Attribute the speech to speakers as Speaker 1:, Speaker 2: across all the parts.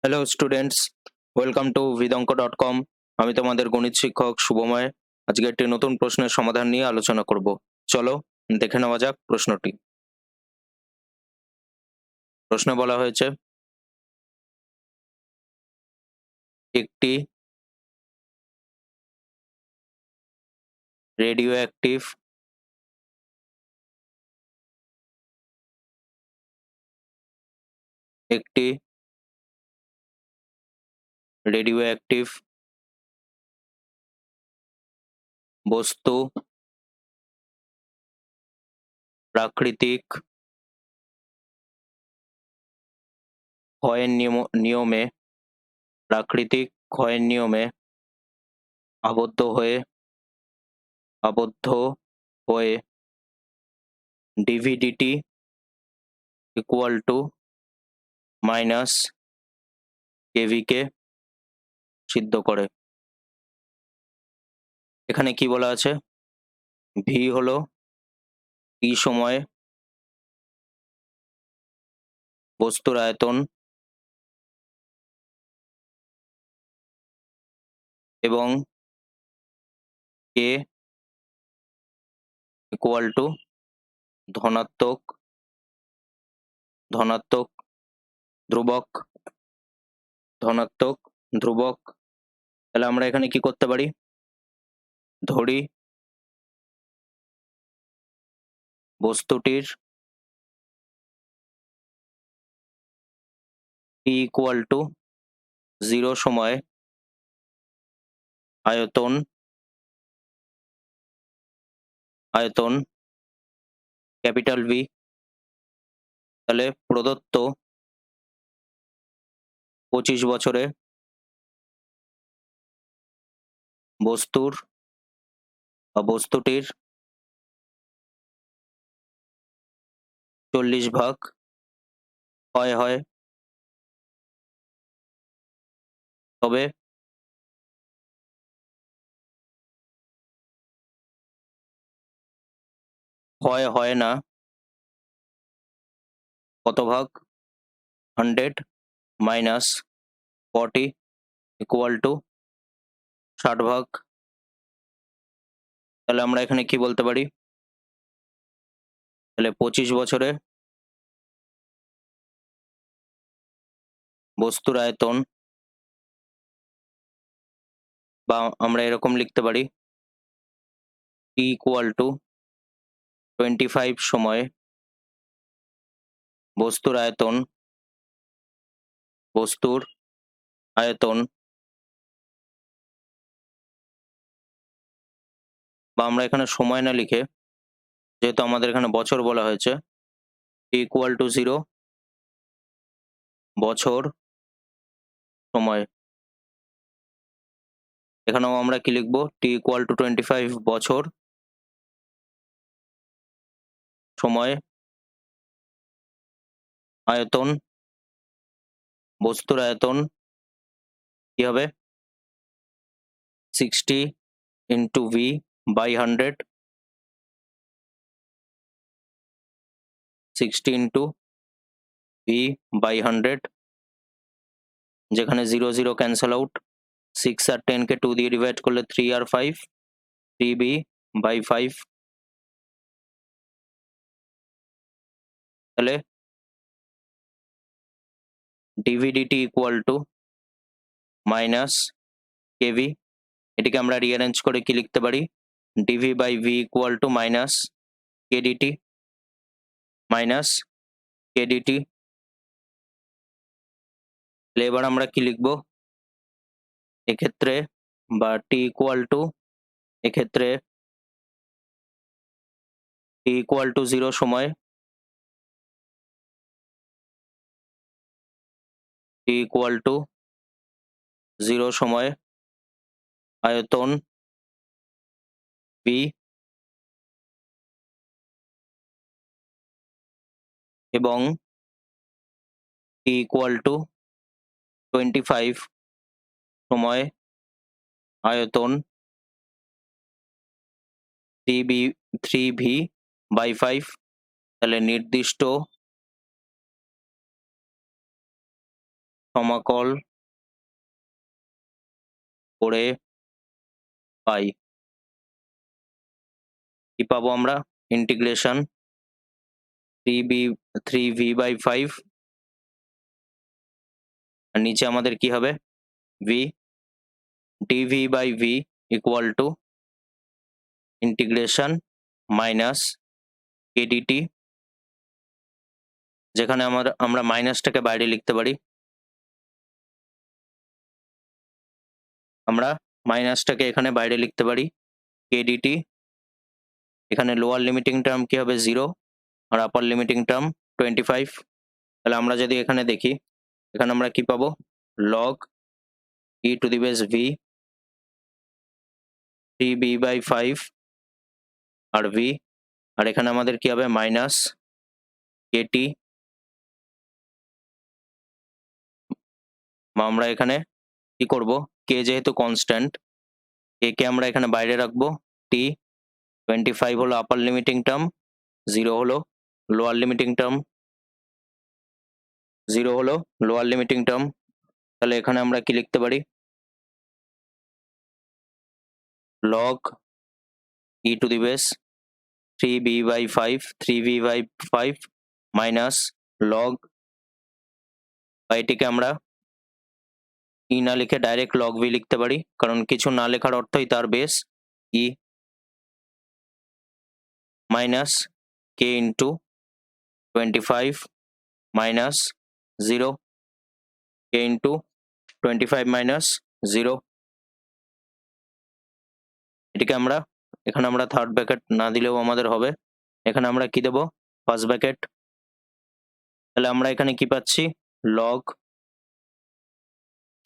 Speaker 1: Hello students, welcome to vidonko.com। আমি তোমাদের গণিত শিক্ষক শুভময়। আজকে একটি নতুন প্রশ্নের সমাধান নিয়ে আলোচনা করব। চলো দেখে নেওয়া যাক প্রশ্নটি। প্রশ্নে বলা হয়েছে, একটি রেডিও অ্যাক্টিভ একটি রেডিও অ্যাক্টিভ বস্তু প্রাকৃতিক ক্ষয়ের নিয়মে প্রাকৃতিক ক্ষয়ের নিয়মে আবদ্ধ হয়ে ডিভিডিটি ইকুয়াল টু মাইনাস কেভিকে সিদ্ধ করে। এখানে কি বলা আছে? ভি হলো টি সময়ে বস্তুর আয়তন এবং কে ইকুয়াল টু ধনাত্মক ধ্রুবক তাহলে আমরা এখানে কি করতে পারি? ধরি বস্তুটির টি ইকুয়াল টু 0 সময় আয়তন ক্যাপিটাল ভি। তাহলে প্রদত্ত 25 বছরে বস্তুটির 40 ভাগ ক্ষয় হয়, তবে ক্ষয় হয় না কত ভাগ? 100 মাইনাস 40 ইকুয়াল টু 60 ভাগ। তাহলে আমরা এখানে কি বলতে পারি? তাহলে 25 বছরে বস্তুর আয়তন, বা আমরা এরকম লিখতে পারি, টি ইকুয়াল টু 25 সময় বস্তুর আয়তন, বা আমরা এখানে সময় না লিখে, যেহেতু আমাদের এখানে বছর বলা হয়েছে, টি ইকুয়াল টু 0 বছর সময়। এখানেও আমরা কি লিখবো? টি ইকুয়াল টু 25 বছর সময় আয়তন, বস্তুর আয়তন কি হবে? 60 into V by 100, 60 into V by 100, যেখানে 0 0 ক্যান্সেল আউট, 6 আর 10 কে 2 দিয়ে ডিভাইড করলে 3 আর 5, 3b বাই 5। তাহলে dv dt equal to minus kv. এটিকে আমরা রিঅ্যারেঞ্জ করে কি লিখতে পারি? Dv by v equal to minus kdt তাহলে এবার আমরা কি লিখবো এক্ষেত্রে? বা টি ইকুয়াল টু, এক্ষেত্রে টি ইকুয়াল টু 0 সময় আয়তন ভি এবং টি ইকুয়াল টু 25 সময় আয়তন 3v বাই 5। তাহলে নির্দিষ্ট সমাকল করে পাই। কি পাবো আমরা? ইন্টিগ্রেশন 3v/5 আর নিচে আমাদের কি হবে? v dv/v equal to integration minus kdt, যেখানে আমরা মাইনাসটাকে বাইরে লিখতে পারি। আমরা মাইনাসটাকে এখানে বাইরে লিখতে পারি kdt। এখানে লোয়ার লিমিটিং টার্ম কি হবে? 0 আর আপার লিমিটিং টার্ম 25। তাহলে আমরা যদি এখানে দেখি, এখানে আমরা কি পাবো? log e to the base v 3b/5 আর v, আর এখানে আমাদের কি হবে? Minus kt। আমরা এখানে কি করব? k যেহেতু কনস্ট্যান্ট, k কে আমরা এখানে বাইরে রাখবো। t 25 হলো আপার লিমিটিং টার্ম, 0 হলো লোয়ার লিমিটিং টার্ম, 0 হলো লোয়ার লিমিটিং টার্ম। তাহলে এখানে আমরা কি লিখতে পারি? log e to the base 3b/5 minus log, এটিকে আমরা ই না লিখে ডাইরেক্ট log v লিখতে পারি, কারণ কিছু না লেখার অর্থই তার base e, minus k into 25 minus 0, k into 25 minus 0। এটিকে আমরা এখানে আমরা থার্ড ব্র্যাকেট না দিলেও আমাদের হবে, এখানে আমরা কি দেব? First bracket. তাহলে আমরা এখানে কি পাচ্ছি? log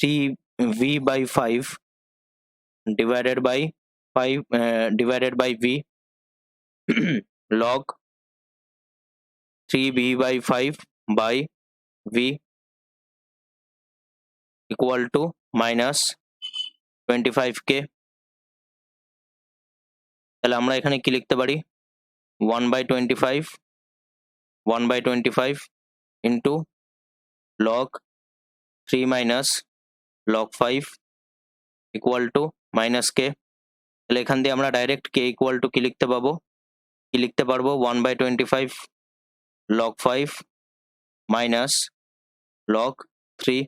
Speaker 1: 3v/5 divided by 5 divided by v log 3v/5 by v equal to minus 25k। তাহলে আমরা এখানে কি লিখতে পারি? 1/25 into log 3 minus log 5 equal to minus k। তাহলে এখান দিয়ে আমরা ডাইরেক্ট k ইকুয়াল টু কি লিখতে পাবো? কি লিখতে পারবো? 1/25 log 5 মাইনাস log 3।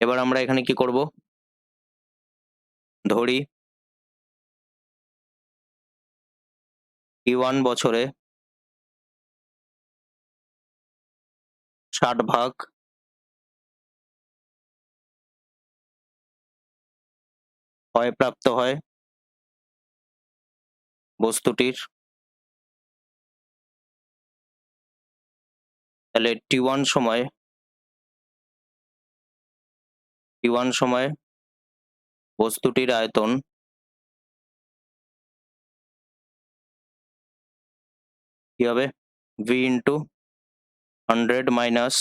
Speaker 1: এবার আমরা এখানে কি করব? ধরি t1 বছরে 60 ভাগ ক্ষয়প্রাপ্ত হয় বস্তুটির। তাহলে t1 সময় বস্তুটির আয়তন কি হবে? v into 100 minus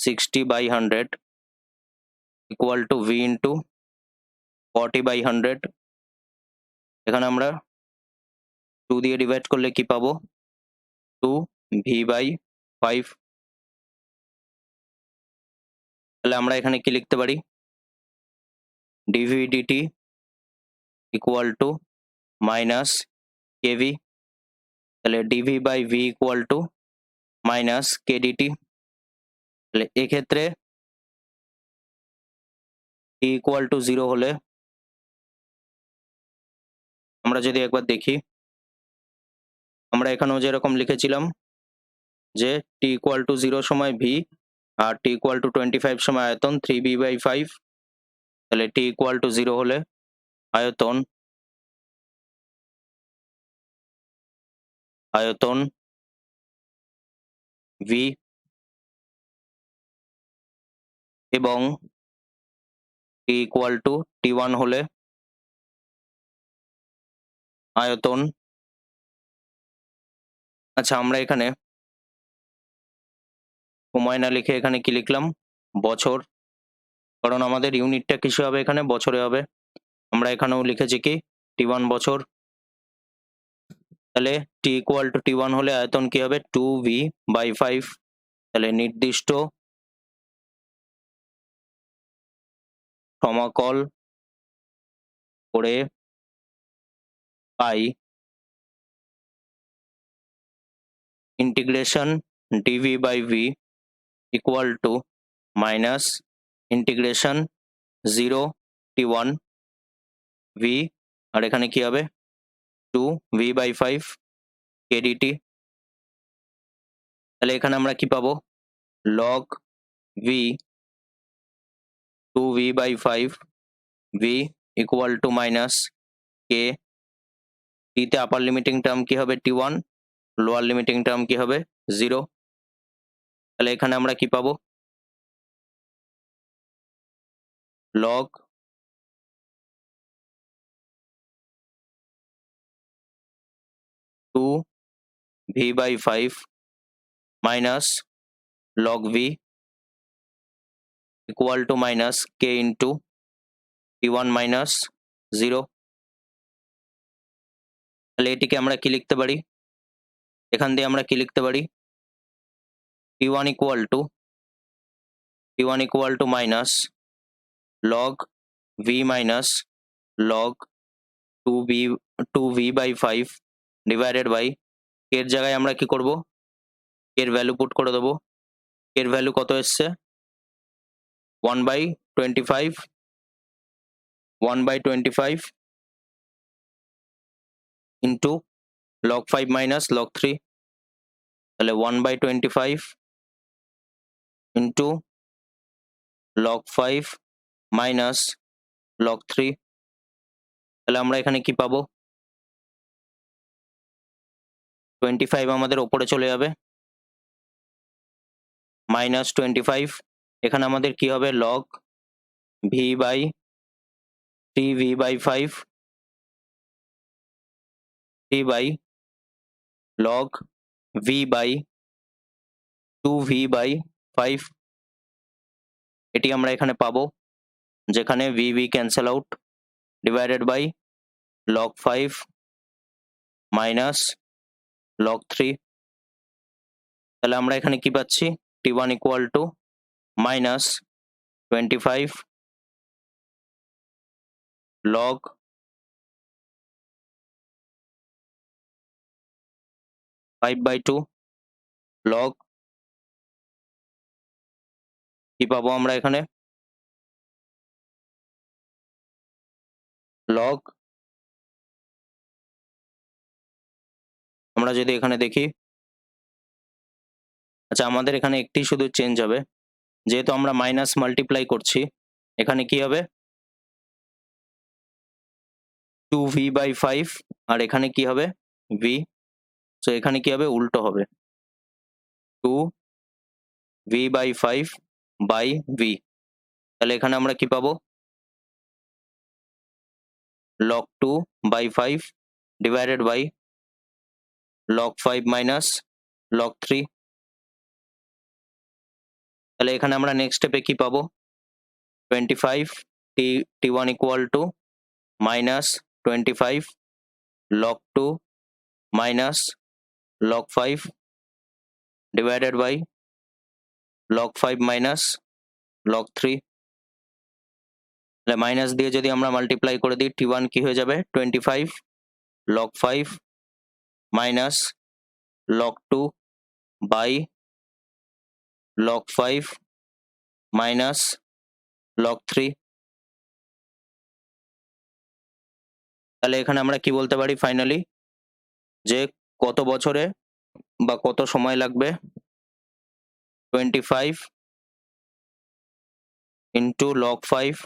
Speaker 1: 60/100 equal to v into 40/100। এখানে আমরা 2 দিয়ে ডিভাইড করলে কি পাবো? 2v/5। তাহলে আমরা এখানে কি লিখতে পারি? dv/dt equal to minus kv। তাহলে dv/v equal to minus kdt। তাহলে এক্ষেত্রে t ইকুয়াল টু 0 হলে আমরা যদি একবার দেখি, আমরা এখানেও যেরকম লিখেছিলাম যে t ইকুয়াল টু 0 সময় v আর t ইকুয়াল টু 25 সময় আয়তন 3b/5। তাহলে t ইকুয়াল টু 0 হলে আয়তন v এবং t ইকুয়াল টু t1 হলে আয়তন, আচ্ছা আমরা এখানে সময় না লিখে এখানে কি লিখলাম? বছর, কারণ আমাদের ইউনিটটা কিসে হবে? এখানে বছরে হবে। আমরা এখানেও লিখেছি কি? t1 বছর। তাহলে t ইকুয়াল টু t1 হলে আয়তন কি হবে? 2v/5। তাহলে নির্দিষ্ট সমাকল করে পাই integration dv by v equal to minus integration 0 t1 v, আর এখানে কি হবে 2v/5 kdt। তাহলে এখানে আমরা কি পাবো, log v 2v/5 v equal to minus k, t তে আপার লিমিটিং টার্ম কি হবে t1, লোয়ার লিমিটিং টার্ম কি হবে 0। তাহলে এখানে আমরা কি পাবো, log to v/5 minus log v equal to minus k into t1 minus 0। তাহলে এটিকে আমরা কি লিখতে পারি, এখান দিয়ে আমরা কি লিখতে পারি, t1 equal to minus log v minus log 2v/5 divided by এর জায়গায় আমরা কি করব, এর ভ্যালু পুট করে দেবো। এর ভ্যালু কত এসছে 1/25 ইন্টু log 5 মাইনাস log 3। তাহলে 1/25 ইন্টু log 5 মাইনাস log 3। তাহলে আমরা এখানে কি পাবো, 25 আমাদের ওপরে চলে যাবে, মাইনাস 25, এখানে আমাদের কি হবে log v by 3v/5 3 by log v by 2v/5। এটি আমরা এখানে পাবো, যেখানে v cancel out, divided by log 5 minus log 3। তাহলে আমরা এখানে কি পাচ্ছি, t1 equal to minus 25 log 5/2 log কি পাবো আমরা এখানে, log আমরা যদি এখানে দেখি, আচ্ছা আমাদের এখানে একটি শুধু চেঞ্জ হবে, যেহেতু আমরা মাইনাস মাল্টিপ্লাই করছি, এখানে কি হবে 2v/5 আর এখানে কি হবে v, সো এখানে কি হবে উল্টো হবে 2v/5 বাই v। তাহলে এখানে আমরা কি পাবো log 2/5 divided by log 5 minus log 3। তাহলে এখানে আমরা নেক্সট স্টেপে কি পাবো 25 t1 equal to minus 25 log 2 minus log 5 divided by log 5 minus log 3। তাহলে মাইনাস দিয়ে যদি আমরা মাল্টিপ্লাই করে দিই t1 কি হয়ে যাবে 25 log 5 minus log 2 by log 5 minus log 3। তাহলে এখানে আমরা কি বলতে পারি ফাইনালি, যে কত বছরে বা কত সময় লাগবে 25 into log 5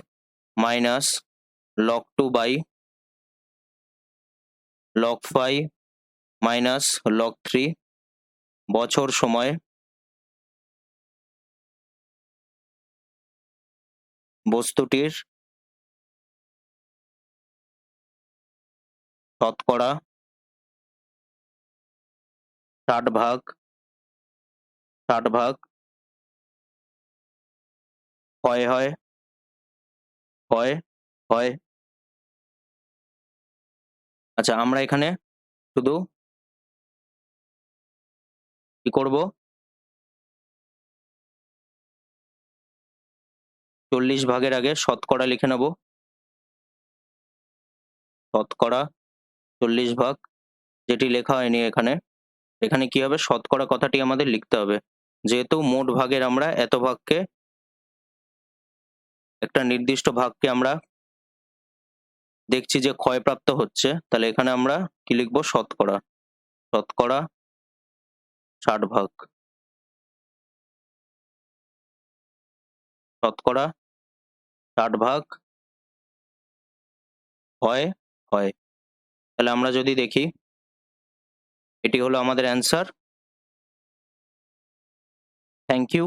Speaker 1: minus log 2 by log 5 minus log 3 বছর সময় বস্তুটির শতকরা 60 ভাগ ক্ষয় হয়। আচ্ছা আমরা এখানে শুধু কি করব, 2 40 ভাগের আগে শতকরা লিখে নেব। শতকরা 40 ভাগ, যেটি লেখা হয়নি এখানে। এখানে কি হবে, শতকরা কথাটি আমাদের লিখতে হবে। যেহেতু মোট ভাগের আমরা এত ভাগকে, একটা নির্দিষ্ট ভাগকে আমরা দেখছি যে ক্ষয়প্রাপ্ত হচ্ছে, তাহলে এখানে আমরা কি লিখবো, শতকরা। শতকরা 60 ভাগ। শতকরা 60 ভাগ হয় হয়। তাহলে আমরা যদি দেখি, এটি হলো আমাদের অ্যান্সার। Thank you.